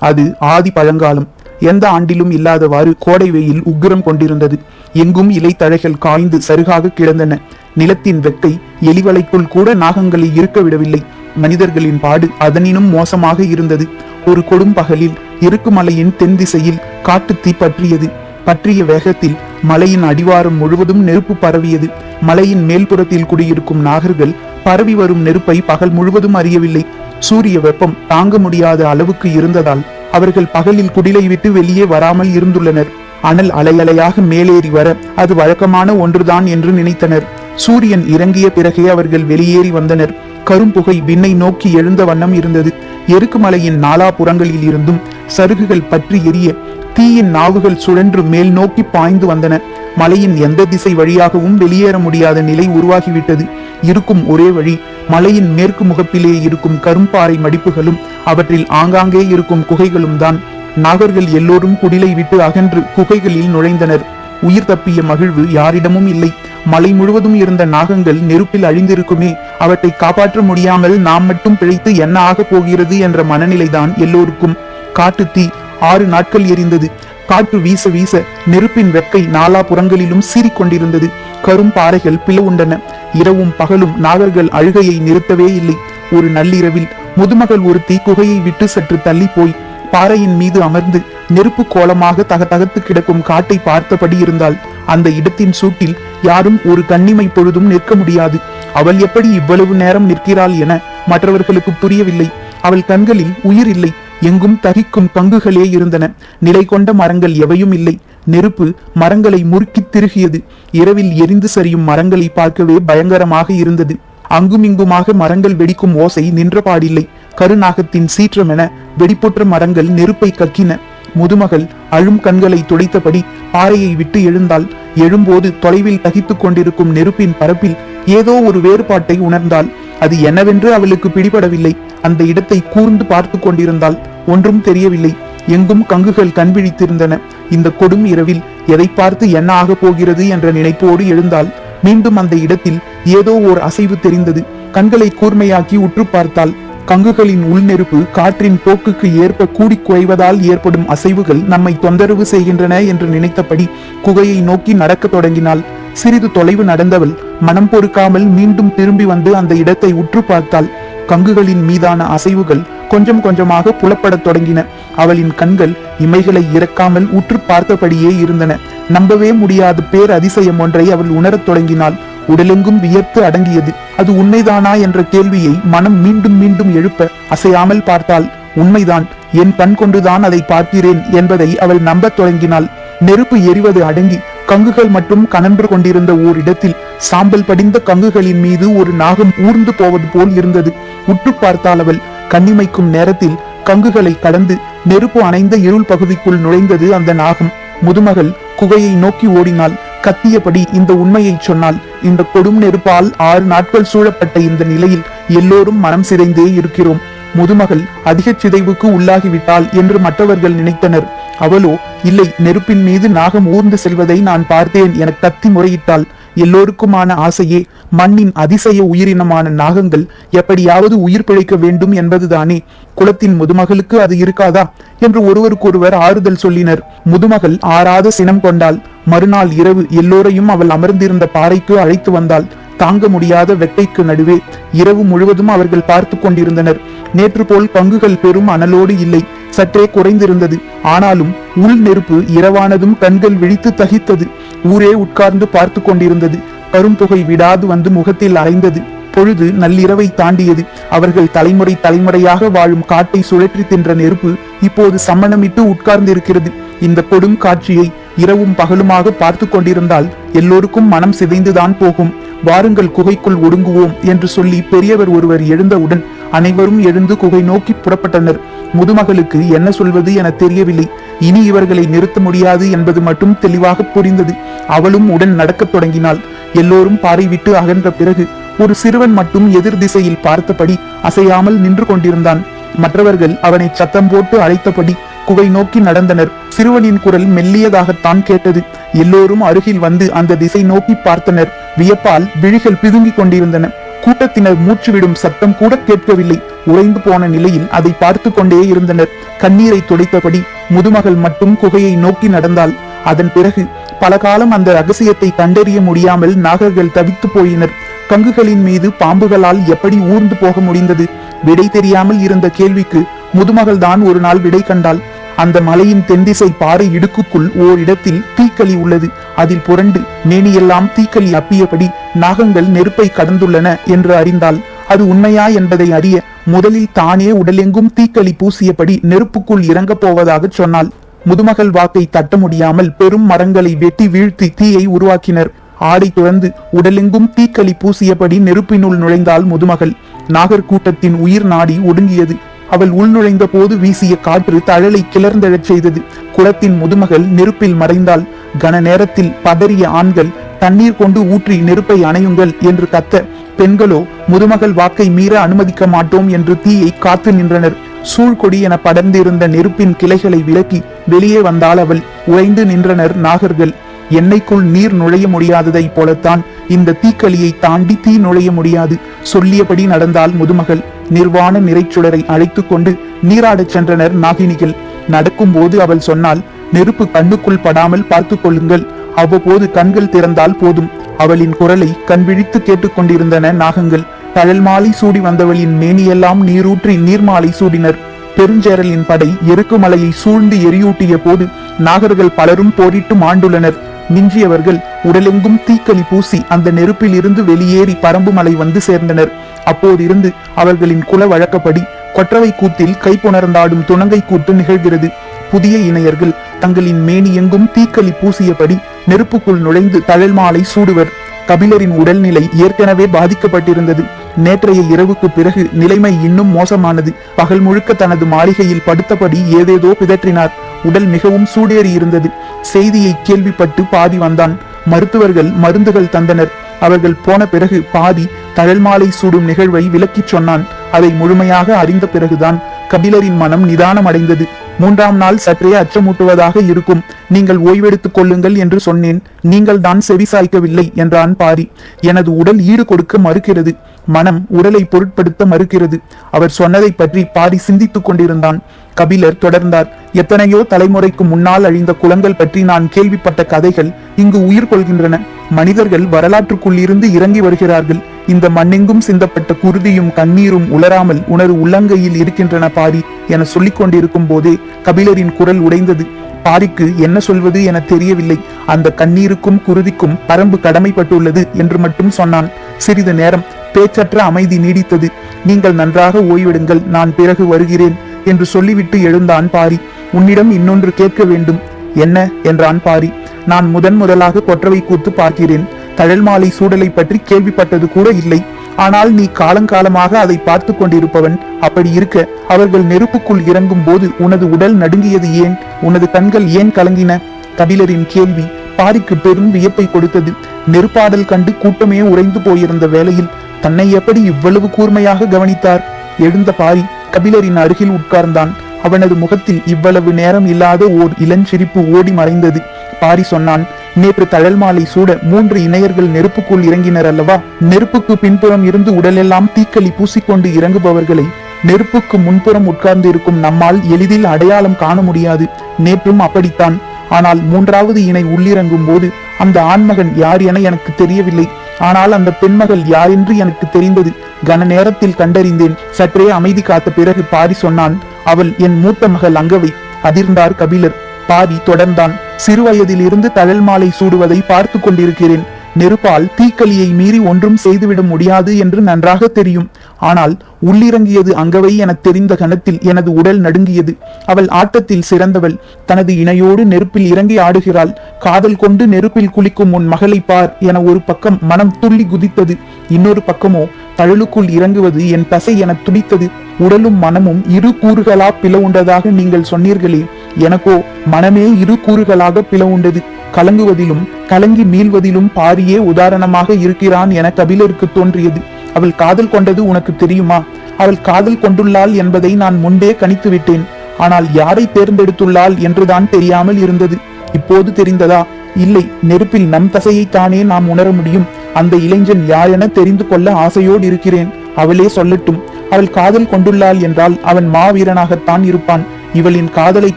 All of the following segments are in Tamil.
அது ஆதி பழங்காலம். எந்த ஆண்டிலும் இல்லாதவாறு கோடை வெயில் உக்கிரம் கொண்டிருந்தது. எங்கும் இலை தழைகள் காய்ந்து சருகாக கிடந்தன. நிலத்தின் வெக்கை எலிவலைக்குள் கூட நாகங்களை இருக்க விடவில்லை. மனிதர்களின் பாடு அதனினும் மோசமாக இருந்தது. ஒரு கொடும் பகலில் இருக்குமலையின் தென் திசையில் காட்டு தீ பற்றியது. பற்றிய வேகத்தில் மலையின் அடிவாரம் முழுவதும் நெருப்பு பரவியது. மலையின் மேல்புறத்தில் குடியிருக்கும் நாகர்கள் பரவி வரும் நெருப்பை பகல் முழுவதும் அறியவில்லை. சூரிய வெப்பம் தாங்க முடியாத அளவுக்கு இருந்ததால் அவர்கள் பகலில் குடிலை விட்டு வெளியே வராமல் இருந்துள்ளனர். அனல் அலையலையாக மேலேறி வர அது வழக்கமான ஒன்றுதான் என்று நினைத்தனர். சூரியன் இறங்கிய பிறகே அவர்கள் வெளியேறி வந்தனர். கரும்புகை விண்ணை நோக்கி எழுந்த வண்ணம் இருந்தது. எருக்குமலையின் நாலா புறங்களில் இருந்தும் சருகுகள் பற்றி எரிய தீயின் நாவுகள் சுழன்று மேல் நோக்கி பாய்ந்து வந்தன. மலையின் எந்த திசை வழியாகவும் வெளியேற முடியாத நிலை உருவாகிவிட்டது. இருக்கும் ஒரே வழி மலையின் மேற்கு முகப்பிலே இருக்கும் கரும்பாறை மடிப்புகளும் அவற்றில் ஆங்காங்கே இருக்கும் குகைகளும் தான். நாகர்கள் எல்லோரும் குடிலை விட்டு அகன்று குகைகளில் நுழைந்தனர். உயிர் தப்பிய மகிழ்வு யாரிடமும் இல்லை. மலை முழுவதும் இருந்த நாகங்கள் நெருப்பில் அழிந்திருக்குமே, அவற்றை காப்பாற்ற முடியாமல் நாம் மட்டும் பிழைத்து என்ன ஆகப் போகிறது என்ற மனநிலைதான் எல்லோருக்கும். காட்டு தீ 6 நாட்கள் எரிந்தது. காற்று வீச வீச நெருப்பின் வெக்கை நாலா புறங்களிலும் சீறிக்கொண்டிருந்தது. கரும் பாறைகள் பிளவுண்டன. இரவும் பகலும் நாகர்கள் அழுகையை நிறுத்தவே இல்லை. ஒரு நள்ளிரவில் முதுமகள் ஒரு தீக்குகையை விட்டு சற்று தள்ளி போய் பாறையின் மீது அமர்ந்து நெருப்பு கோலமாக தகதகத்து கிடக்கும் காட்டை பார்த்தபடி இருந்தாள். அந்த இடத்தின் சூட்டில் யாரும் ஒரு கண்ணிமை பொழுதும் நிற்க முடியாது. அவள் எப்படி இவ்வளவு நேரம் நிற்கிறாள் என மற்றவர்களுக்கு புரியவில்லை. அவள் கண்களில் உயிர் இல்லை. எங்கும் தகிக்கும் பங்குகளே இருந்தன. நிலை கொண்ட மரங்கள் எவையும் இல்லை. நெருப்பு மரங்களை முறுக்கி திருகியது. இரவில் எரிந்து சரியும் மரங்களை பார்க்கவே பயங்கரமாக இருந்தது. அங்குமிங்குமாக மரங்கள் வெடிக்கும் ஓசை நின்றபாடில்லை. கருநாகத்தின் சீற்றமென வெடிப்புற்ற மரங்கள் நெருப்பை கக்கின. முதுமகள் அழும் கண்களை துடைத்தபடி பாறையை விட்டு எழுந்தாள். எழும்போது தொலைவில் தகித்துக் கொண்டிருக்கும் நெருப்பின் பரப்பில் ஏதோ ஒரு வேறுபாட்டை உணர்ந்தாள். அது என்னவென்று அவளுக்கு பிடிபடவில்லை. அந்த இடத்தை கூர்ந்து பார்த்து கொண்டிருந்தாள். ஒன்றும் தெரியவில்லை. எங்கும் கங்குகள் கண்விழித்திருந்தன. இந்த கொடும் இரவில் எதை பார்த்து என்ன ஆக போகிறது என்ற நினைப்போடு எழுந்தாள். மீண்டும் அந்த இடத்தில் ஏதோ ஓர் அசைவு தெரிந்தது. கண்களை கூர்மையாக்கி உற்று பார்த்தாள். கங்குகளின் உள்நெருப்பு காற்றின் போக்குக்கு ஏற்ப கூடி குறைவதால் ஏற்படும் அசைவுகள் நம்மை தொந்தரவு செய்கின்றன என்று நினைத்தபடி குகையை நோக்கி நடக்க தொடங்கினாள். சிறிது தொலைவு நடந்தவள் மனம் பொறுக்காமல் மீண்டும் திரும்பி வந்து அந்த இடத்தை உற்று பார்த்தாள். கங்குகளின் மீதான அசைவுகள் கொஞ்சம் கொஞ்சமாக புலப்படத் தொடங்கின. அவளின் கண்கள் இமைகளை இறக்காமல் உற்று பார்த்தபடியே இருந்தன. நம்பவே முடியாத பேர் அதிசயம் ஒன்றை அவள் உணரத் தொடங்கினாள். உடலெங்கும் வியர்த்து அடங்கியது. அது உண்மைதானா என்ற கேள்வியை மனம் மீண்டும் மீண்டும் எழுப்ப அசையாமல் பார்த்தாள். உண்மைதான், என் கண் கொண்டுதான் அதை பார்க்கிறேன் என்பதை அவள் நம்பத் தொடங்கினாள். நெருப்பு எரிவது அடங்கி கங்குகள் மட்டும் கனன்று கொண்டிருந்த ஓரிடத்தில் சாம்பல் படிந்த கங்குகளின் மீது ஒரு நாகம் ஊர்ந்து போவது போல் இருந்தது. உற்று பார்த்தாள் அவள். கண்ணிமைக்கும் நேரத்தில் கங்குகளை கடந்து நெருப்பு அணைந்த இருள் பகுதிக்குள் நுழைந்தது அந்த நாகம். முதுமகள் குகையை நோக்கி ஓடினாள். கத்தியபடி இந்த உண்மையை சொன்னாள். இந்த கொடும் நெருப்பால் 6 நாட்கள் சூழப்பட்ட இந்த நிலையில் எல்லோரும் மனம் சிதைந்தே இருக்கிறோம். முதுமகள் அதிக சிதைவுக்கு உள்ளாகிவிட்டாள் என்று மற்றவர்கள் நினைத்தனர். அவளோ இல்லை, நெருப்பின் மீது நாகம் ஊர்ந்து செல்வதை நான் பார்த்தேன் என கத்தி முறையிட்டாள். எல்லோருக்குமான ஆசையே மண்ணின் அதிசய உயிரினமான நாகங்கள் எப்படியாவது உயிர் பிழைக்க வேண்டும் என்பதுதானே. குலத்தின் முதுமகளுக்கு அது இருக்காதா என்று ஒருவருக்கொருவர் ஆறுதல் சொல்லினர். முதுமகள் ஆறாத சினம் கொண்டாள். மறுநாள் இரவு எல்லோரையும் அவள் அமர்ந்திருந்த பாறைக்கு அழைத்து வந்தாள். தாங்க முடியாத வெட்டைக்கு நடுவே இரவு முழுவதும் அவர்கள் பார்த்து கொண்டிருந்தனர். நேற்று போல் பங்குகள் பெரும் அனலோடு இல்லை, சற்றே குறைந்திருந்தது. ஆனாலும் உள் நெருப்பு இரவானதும் கண்கள் விழித்து தகித்தது. ஊரே உட்கார்ந்து பார்த்து கொண்டிருந்தது. கரும்புகை விடாது வந்து முகத்தில் அரைந்தது. பொழுது நள்ளிரவை தாண்டியது. அவர்கள் தலைமுறை தலைமுறையாக வாழும் காட்டை சுழற்றி தின்ற நெருப்பு இப்போது சம்மணமிட்டு உட்கார்ந்திருக்கிறது. இந்த கொடும் காட்சியை இரவும் பகலுமாக பார்த்து கொண்டிருந்தால் எல்லோருக்கும் மனம் சிதைந்துதான் போகும். வாருங்கள் குகைக்குள் ஒடுங்குவோம் என்று சொல்லி பெரியவர் ஒருவர் எழுந்தவுடன் அனைவரும் எழுந்து குகை நோக்கி புறப்பட்டனர். முதுமகளுக்கு என்ன சொல்வது என தெரியவில்லை. இனி இவர்களை நிறுத்த முடியாது என்பது மட்டும் தெளிவாக புரிந்தது. அவளும் உடன் நடக்கத் தொடங்கினாள். எல்லோரும் பாறை விட்டு அகன்ற பிறகு ஒரு சிறுவன் மட்டும் எதிர் திசையில் பார்த்தபடி அசையாமல் நின்று கொண்டிருந்தான். மற்றவர்கள் அவனை சத்தம் போட்டு அழைத்தபடி குகை நோக்கி நடந்தனர். சிறுவனின் குரல் மெல்லியதாகத்தான் கேட்டது. எல்லோரும் அருகில் வந்து அந்த திசை நோக்கி பார்த்தனர். வியப்பால் விழிகள் பிதுங்கிக் கொண்டிருந்தன. கூட்டத்தினர் மூச்சுவிடும் சத்தம் கூட கேட்கவில்லை. உறைந்து போன நிலையில் அதை பார்த்து கொண்டே இருந்தனர். கண்ணீரை துடைத்தபடி முதுமகள் மட்டும் குகையை நோக்கி நடந்தாள். அதன் பிறகு பல காலம் அந்த ரகசியத்தை கண்டறிய முடியாமல் நாகர்கள் தவித்து போயினர். கங்குகளின் மீது பாம்புகளால் எப்படி ஊர்ந்து போக முடிந்தது? விடை தெரியாமல் இருந்த கேள்விக்கு முதுமகள் தான் ஒரு நாள் விடை கண்டாள். அந்த மலையின் தென்திசை பாறை இடுக்குக்குள் ஓரிடத்தில் தீக்களி உள்ளது. அதில் புரண்டு மேனியெல்லாம் தீக்களி அப்பியபடி நாகங்கள் நெருப்பை கடந்துள்ளன என்று அறிந்தாள். அது உண்மையா என்பதை அறிய முதலில் தானே உடலெங்கும் தீக்களி பூசியபடி நெருப்புக்குள் இறங்கப் போவதாக சொன்னாள். முதுமகள் வாக்கை தட்ட முடியாமல் பெரும் மரங்களை வெட்டி வீழ்த்தி தீயை உருவாக்கினர். ஆடை துறந்து உடலெங்கும் தீக்களி பூசியபடி நெருப்பினுள் நுழைந்தாள் முதுமகள். நாகர் கூட்டத்தின் உயிர் நாடி ஒடுங்கியது. அவள் உள்நுழைந்த போது வீசிய காற்று தழலை கிளர்ந்தெழச் செய்தது. குளத்தின் முதுமகள் நெருப்பில் மறைந்தாள். கன நேரத்தில் பதறிய ஆண்கள் தண்ணீர் கொண்டு ஊற்றி நெருப்பை அணையுங்கள் என்று கத்த, பெண்களோ முதுமகள் வாக்கை மீற அனுமதிக்க மாட்டோம் என்று தீயை காத்து நின்றனர். சூழ்கொடி என படர்ந்திருந்த நெருப்பின் கிளைகளை விலக்கி வெளியே வந்தால் அவள். உறைந்து நின்றனர் நாகர்கள். எண்ணெய்க்குள் நீர் நுழைய முடியாததை போலத்தான் இந்த தீக்களியை தாண்டி தீ நுழைய முடியாது. சொல்லியபடி நடந்தால் முதுமகள். நிர்வாண நிறைச்சுடரை அழைத்து கொண்டு நீராடச் சென்றனர் நாகினிகள். நடக்கும் போது அவள் சொன்னால், நெருப்பு கண்ணுக்குள் படாமல் பார்த்து கொள்ளுங்கள், அவ்வப்போது கண்கள் திறந்தால் போதும். அவளின் குரலை கண் விழித்து கேட்டுக்கொண்டிருந்தன நாகங்கள். தழல் மாலை சூடி வந்தவளின் மேனியெல்லாம் நீரூற்றி நீர்மாலை சூடினர். பெருஞ்சேரலின் படை எருக்கு மலையை சூழ்ந்து எரியூட்டிய போது நாகர்கள் பலரும் போரிட்டு மாண்டுள்ளனர். மிஞ்சியவர்கள் உடலெங்கும் தீக்களி பூசி அந்த நெருப்பில் இருந்து வெளியேறி பரம்பு மலை வந்து சேர்ந்தனர். அப்போதிருந்து அவர்களின் குல வழக்கப்படி கொற்றவை கூத்தில் கைப்புணர்ந்தாடும் துணங்கை கூத்து நிகழ்கிறது. புதிய இணையர்கள் தங்களின் மேனி எங்கும் தீக்களி பூசியபடி நெருப்புக்குள் நுழைந்து தழல் மாலை சூடுவர். கபிலரின் உடல்நிலை ஏற்கனவே பாதிக்கப்பட்டிருந்தது. நேற்றைய இரவுக்கு பிறகு நிலைமை இன்னும் மோசமானது. பகல் முழுக்க தனது மாளிகையில் படுத்தபடி ஏதேதோ பிதற்றினார். உடல் மிகவும் சூடேறி இருந்தது. செய்தியை கேள்விப்பட்டு பாதி வந்தான். மருத்துவர்கள் மருந்துகள் தந்தனர். அவர்கள் போன பிறகு பாதி தழல் மாலை சூடும் நிகழ்வை விளக்கிச் சொன்னான். அதை முழுமையாக அறிந்த பிறகுதான் கபிலரின் மனம் நிதானம் அடைந்தது. 3ஆம் நாள் சற்றே அச்சமூட்டுவதாக இருக்கும். நீங்கள் ஓய்வெடுத்துக் கொள்ளுங்கள் என்று சொன்னேன். நீங்கள் தான் செவிசாய்க்கவில்லை என்றான் பாரி. எனது உடல் ஈடு கொடுக்க மறுக்கிறது. மனம் உடலை பொருட்படுத்த மறுக்கிறது. அவர் சொன்னதை பற்றி பாரி சிந்தித்துக் கொண்டிருந்தான். கபிலர் தொடர்ந்தார். எத்தனையோ தலைமுறைக்கு முன்னால் அழிந்த குலங்கள் பற்றி நான் கேள்விப்பட்ட கதைகள் இங்கு உயிர் கொள்கின்றன. மனிதர்கள் வரலாற்றுக்குள் இருந்து இறங்கி வருகிறார்கள். இந்த மண்ணெங்கும் சிந்தப்பட்ட குருதியும் கண்ணீரும் உலராமல் உனது உள்ளங்கையில் இருக்கின்றன பாரி என சொல்லிக் கொண்டிருக்கும் போதே கபிலரின் குரல் உடைந்தது. பாரிக்கு என்ன சொல்வது என தெரியவில்லை. அந்த கண்ணீருக்கும் குருதிக்கும் பரம்பு கடமைப்பட்டுள்ளது என்று மட்டும் சொன்னான். சிறிது நேரம் பேச்சற்ற அமைதி நீடித்தது. நீங்கள் நன்றாக ஓய்வெடுங்கள், நான் பிறகு வருகிறேன் என்று சொல்லிவிட்டு எழுந்தான் பாரி. உன்னிடம் இன்னொன்று கேட்க வேண்டும். என்ன என்றான் பாரி. நான் முதலாக கொற்றவை கூத்து பார்க்கிறேன். தழல் மாலை சூடலை பற்றி கேள்விப்பட்டது கூட இல்லை. ஆனால் நீ காலங்காலமாக அதை பார்த்து கொண்டிருப்பவன். அப்படி இருக்க அவர்கள் நெருப்புக்குள் இறங்கும் போது உனது உடல் நடுங்கியது ஏன்? உனது கண்கள் ஏன் கலங்கின? கபிலரின் கேள்வி பாரிக்கு பெரும் வியப்பை கொடுத்தது. நெருப்பாடல் கண்டு கூட்டமே உறைந்து போயிருந்த வேளையில் தன்னை எப்படி இவ்வளவு கூர்மையாக கவனித்தார்? எழுந்த பாரி கபிலரின் அருகில் உட்கார்ந்தான். அவனது முகத்தில் இவ்வளவு நேரம் இல்லாத ஓர் இளஞ்சிரிப்பு ஓடி மறைந்தது. பாரி சொன்னான், நேற்று தழல் மாலை சூட 3 இணையர்கள் நெருப்புக்குள் இறங்கினர் அல்லவா? நெருப்புக்கு பின்புறம் இருந்து உடலெல்லாம் தீக்களி பூசிக்கொண்டு இறங்குபவர்களை நெருப்புக்கு முன்புறம் உட்கார்ந்து இருக்கும் நம்மால் எளிதில் அடையாளம் காண முடியாது. நேற்றும் அப்படித்தான். ஆனால் 3வது இணை உள்ளிறங்கும் போது அந்த ஆண்மகன் யார் என எனக்கு தெரியவில்லை. ஆனால் அந்த பெண்மகள் யார் என்று எனக்கு தெரிந்தது. கன நேரத்தில் கண்டறிந்தேன். சற்றே அமைதி காத்த பிறகு பாரி சொன்னான், அவள் என் மூத்த மகள் அங்கவை. அதிர்ந்தார் கபிலர். பாரி தொடர்ந்தான், சிறுவயதில் இருந்து தழல் மாலை சூடுவதை பார்த்து கொண்டிருக்கிறேன். நெருப்பால் தீக்களியை மீறி ஒன்றும் செய்துவிட முடியாது என்று நன்றாக தெரியும். ஆனால் உள்ளிறங்கியது அங்கவை என தெரிந்த கணத்தில் எனது உடல் நடுங்கியது. அவள் ஆட்டத்தில் சிறந்தவள். தனது இணையோடு நெருப்பில் இறங்கி ஆடுகிறாள். காதல் கொண்டு நெருப்பில் குளிக்கும் உன் மகளை பார் என ஒரு பக்கம் மனம் துள்ளி குதித்தது. இன்னொரு பக்கமோ தழலுக்குள் இறங்குவது என் தசை என துடித்தது. உடலும் மனமும் 2 கூறுகளா பிளவுண்டதாக நீங்கள் சொன்னீர்களே, எனக்கோ மனமே 2 கூறுகளாக பிளவுண்டது. கலங்குவதிலும் கலங்கி மீள்வதிலும் பாரியே உதாரணமாக இருக்கிறான் என கபிலருக்கு தோன்றியது. அவள் காதல் கொண்டது உனக்கு தெரியுமா? அவள் காதல் கொண்டுள்ளாள் என்பதை நான் முன்பே கணித்து விட்டேன். ஆனால் யாரை தேர்ந்தெடுத்துள்ளாள் என்றுதான் தெரியாமல் இருந்தது. இப்போது தெரிந்ததா? இல்லை, நெருப்பில் நம் தசையைத்தானே நாம் உணர முடியும். அந்த இளைஞன் யார் என தெரிந்து கொள்ள ஆசையோடு இருக்கிறேன். அவளே சொல்லட்டும். அவள் காதல் கொண்டுள்ளாள் என்றால் அவன் மாவீரனாகத்தான் இருப்பான். இவளின் காதலை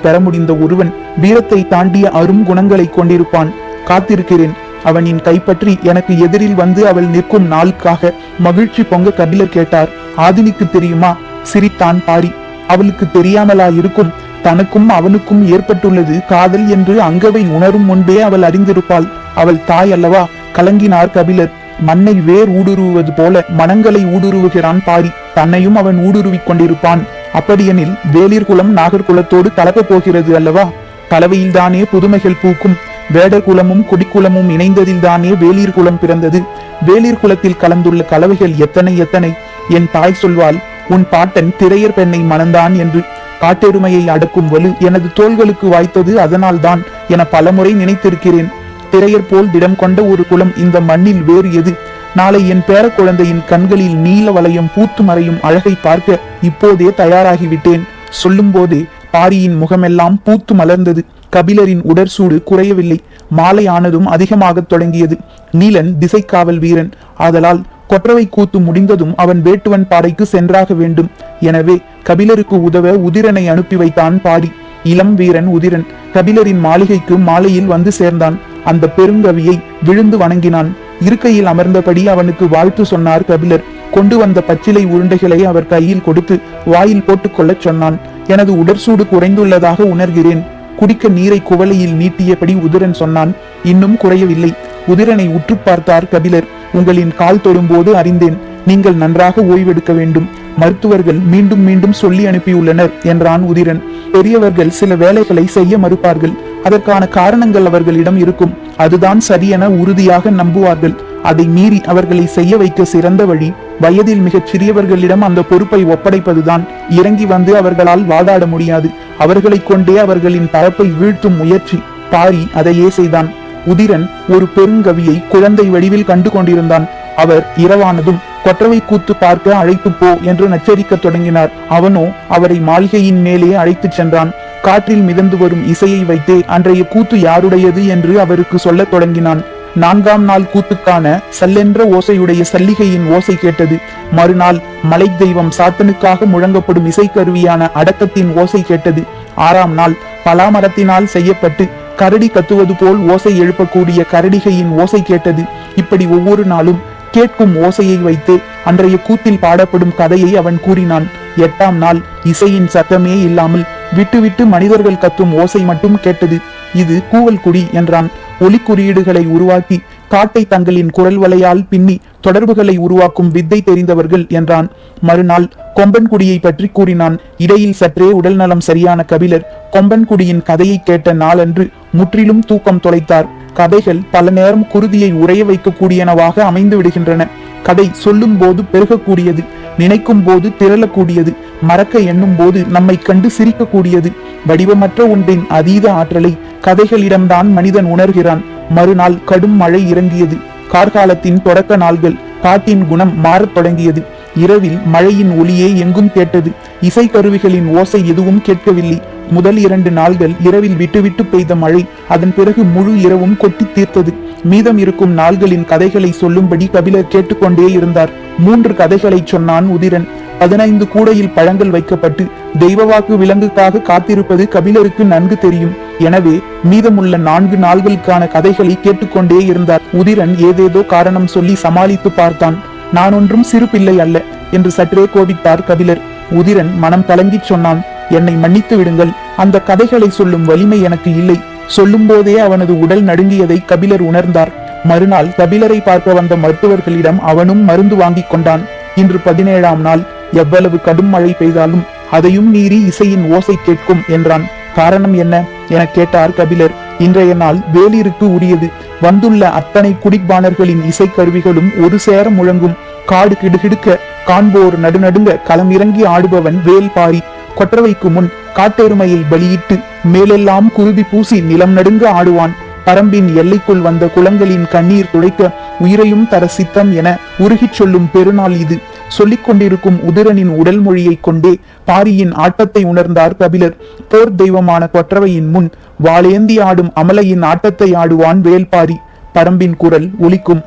பெற முடிந்த ஒருவன் வீரத்தை தாண்டிய அரும் குணங்களை கொண்டிருப்பான். காத்திருக்கிறேன். அவனின் கைப்பற்றி எனக்கு எதிரில் வந்து அவள் நிற்கும் நாளுக்காக மகிழ்ச்சி பொங்க கபிலர் கேட்டார். ஆதினிக்கு தெரியுமா? சிரித்தான் பாரி. அவளுக்கு தெரியாமலா இருக்கும்? தனக்கும் அவனுக்கும் ஏற்பட்டுள்ளது காதல் என்று அங்கவை உணரும் முன்பே அவள் அறிந்திருப்பாள். அவள் தாய் அல்லவா? கலங்கினார் கபிலர். மண்ணை வேர் ஊடுருவது போல மனங்களை ஊடுருவுகிறான் பாரி. தன்னையும் அவன் ஊடுருவிக் கொண்டிருப்பான். அப்படியெனில் வேளிர் குலம் நாகர்குலத்தோடு கலக்கப் போகிறது அல்லவா? கலவையில்தானே புதுமைகள் பூக்கும். வேடர் குலமும் குடிக்குலமும் இணைந்ததில்தானே வேளிர் குலம் பிறந்தது. வேளிர் குலத்தில் கலந்துள்ள கலவைகள் எத்தனை எத்தனை! என் தாய் சொல்வாள், உன் பாட்டன் திரையர் பெண்ணை மணந்தான் என்று. காட்டெருமையை அடக்கும் வலு எனது தோள்களுக்கு வாய்த்தது அதனால்தான் என பலமுறை நினைத்திருக்கிறேன். திரையர் போல் திடம் கொண்ட ஒரு குலம் இந்த மண்ணில் வேறு எது? நாளை என் பேர குழந்தையின் கண்களில் நீல வளையம் பூத்து மறையும் அழகை பார்க்க இப்போதே தயாராகிவிட்டேன். சொல்லும் போதே பாரியின் முகமெல்லாம் பூத்து மலர்ந்தது. கபிலரின் உடற்சூடு குறையவில்லை. மாலை ஆனதும் அதிகமாக தொடங்கியது. நீலன் திசை காவல் வீரன். ஆதலால் கொற்றவை கூத்து முடிந்ததும் அவன் வேட்டுவன் பாறைக்கு சென்றாக வேண்டும். எனவே கபிலருக்கு உதவ உதிரனை அனுப்பி வைத்தான் பாரி. இளம் வீரன் உதிரன் கபிலரின் மாளிகைக்கு மாலையில் வந்து சேர்ந்தான். அந்த பெருங்கவியை விழுந்து வணங்கினான். இருக்கையில் அமர்ந்தபடி அவனுக்கு வாழ்த்து சொன்னார் கபிலர். கொண்டு வந்த பச்சிலை உருண்டைகளை அவர் கையில் கொடுத்து வாயில் போட்டுக்கொள்ள சொன்னான். எனது உடற்சூடு குறைந்துள்ளதாக உணர்கிறேன். குடிக்க நீரை குவளையில் நீட்டியபடி உதிரன் சொன்னான். இன்னும் குறையவில்லை. உதிரனை உற்று பார்த்தார் கபிலர். உங்களின் கால் தொடும்போது அறிந்தேன். நீங்கள் நன்றாக ஓய்வெடுக்க வேண்டும். மருத்துவர்கள் மீண்டும் மீண்டும் சொல்லி அனுப்பியுள்ளனர் என்றான் உதிரன். பெரியவர்கள் சில வேலைகளை செய்ய மறுப்பார்கள். அதற்கான காரணங்கள் அவர்களிடம் இருக்கும். அதுதான் சரியென உறுதியாக நம்புவார்கள். அதை மீறி அவர்களை செய்ய வைக்க சிறந்த வழி வயதில் மிகச் சிறியவர்களிடம் அந்த பொறுப்பை ஒப்படைப்பதுதான். இறங்கி வந்து அவர்களால் வாதாட முடியாது. அவர்களை கொண்டே அவர்களின் தரப்பை வீழ்த்தும் முயற்சி. பாரி அதையே செய்தான். உதிரன் ஒரு பெருங்கவியை குழந்தை வடிவில் கண்டு கொண்டிருந்தான். அவர் இரவானதும் கொற்றவை கூத்து பார்க்க அழைத்து போ என்று நச்சரிக்க தொடங்கினார். அவனோ அவரை மாளிகையின் மேலே அழைத்து சென்றான். காற்றில் மிதந்து வரும் இசையை வைத்தே அன்றைய கூத்து யாருடையது என்று அவருக்கு சொல்ல தொடங்கினான். 4ஆம் நாள் கூத்துக்கான சல்லென்ற ஓசையுடைய சல்லிகையின் ஓசை கேட்டது. மறுநாள் மலை தெய்வம் சாத்தனுக்காக முழங்கப்படும் இசைக்கருவியான அடக்கத்தின் ஓசை கேட்டது. 6ஆம் நாள் பலாமரத்தினால் செய்யப்பட்டு கரடி கத்துவது போல் ஓசை எழுப்பக்கூடிய கரடிகையின் ஓசை கேட்டது. இப்படி ஒவ்வொரு நாளும் கேட்கும் ஓசையை வைத்து அன்றைய கூத்தில் பாடப்படும் கதையை அவன் கூறினான். 8ஆம் நாள் இசையின் சத்தமே இல்லாமல் விட்டு விட்டு மனிதர்கள் கத்தும் ஓசை மட்டும் கேட்டது. இது கூவல் குடி என்றான். ஒலி குறியீடுகளை உருவாக்கி காட்டை தங்களின் குரல் வலையால் பின்னி தொடர்புகளை உருவாக்கும் வித்தை தெரிந்தவர்கள் என்றான். மறுநாள் கொம்பன்குடியை பற்றி கூறினான். இடையில் சற்றே உடல் நலம் சரியான கபிலர் கொம்பன்குடியின் கதையை கேட்ட நாளன்று முற்றிலும் தூக்கம் தொலைத்தார். கதைகள் பல நேரம் குருதியை உறைய வைக்கக்கூடியனவாக அமைந்து விடுகின்றன. கதை சொல்லும் போது பெருகக்கூடியது, நினைக்கும் போது திரளக்கூடியது, மறக்க எண்ணும் போது நம்மை கண்டு சிரிக்கக்கூடியது. வடிவமற்ற ஒன்றின் அதீத ஆற்றலை கதைகளிடம்தான் மனிதன் உணர்கிறான். மறுநாள் கடும் மழை இறங்கியது. கார்காலத்தின் தொடக்க நாள்கள். காட்டின் குணம் மாறத் தொடங்கியது. இரவில் மழையின் ஒலியே எங்கும் கேட்டது. இசை கருவிகளின் ஓசை எதுவும் கேட்கவில்லை. முதல் 2 நாள்கள் இரவில் விட்டுவிட்டு பெய்த மழை அதன் பிறகு முழு இரவும் கொட்டி தீர்த்தது. மீதம் இருக்கும் நாள்களின் கதைகளை சொல்லும்படி கபிலர் கேட்டுக்கொண்டே இருந்தார். 3 கதைகளை சொன்னான் உதிரன். 15 கூடையில் பழங்கள் வைக்கப்பட்டு தெய்வவாக்கு விலங்குக்காக காத்திருப்பது கபிலருக்கு நன்கு தெரியும். எனவே மீதமுள்ள 4 நாள்களுக்கான கதைகளை கேட்டுக்கொண்டே இருந்தார். உதிரன் ஏதேதோ காரணம் சொல்லி சமாளித்து பார்த்தான். நான் ஒன்றும் சிறு பிள்ளை அல்ல என்று சற்றே கோபித்தார் கபிலர். உதிரன் மனம் கலங்கி சொன்னான், என்னை மன்னித்து விடுங்கள். அந்த கதைகளை சொல்லும் வலிமை எனக்கு இல்லை. சொல்லும் போதே அவனது உடல் நடுங்கியதை கபிலர் உணர்ந்தார். மறுநாள் கபிலரை பார்க்க வந்த மருத்துவர்களிடம் அவனும் மருந்து வாங்கி கொண்டான். இன்று 17ஆம் நாள். எவ்வளவு கடும் மழை பெய்தாலும் அதையும் மீறி இசையின் ஓசை கேட்கும் என்றான். காரணம் என்ன என கேட்டார் கபிலர். இன்றைய நாள் வேலிருக்கு உரியது. வந்துள்ள அத்தனை குடிப்பானர்களின் இசைக்கருவிகளும் ஒரு சேர முழங்கும். காடு கிடுகிடுக்க காண்போர் நடுநடுங்க களம் இறங்கி ஆடுபவன் வேல் பாரி. கொற்றவைக்கு முன் காட்டெருமையை பலியிட்டு மேலெல்லாம் குருதி பூசி நிலம் நடுங்க ஆடுவான். பரம்பின் எல்லைக்குள் வந்த குளங்களின் கண்ணீர் துடைக்க உயிரையும் தர சித்தம் என உருகிச் சொல்லும் பெருநாள் இது. சொல்லிக் கொண்டிருக்கும் உதிரனின் உடல் மொழியை கொண்டே பாரியின் ஆட்டத்தை உணர்ந்தார் கபிலர். போர் தெய்வமான கொற்றவையின் முன் வாளேந்தி ஆடும் அமலையின் ஆட்டத்தை ஆடுவான் வேல்பாரி. பரம்பின் குரல் ஒலிக்கும்.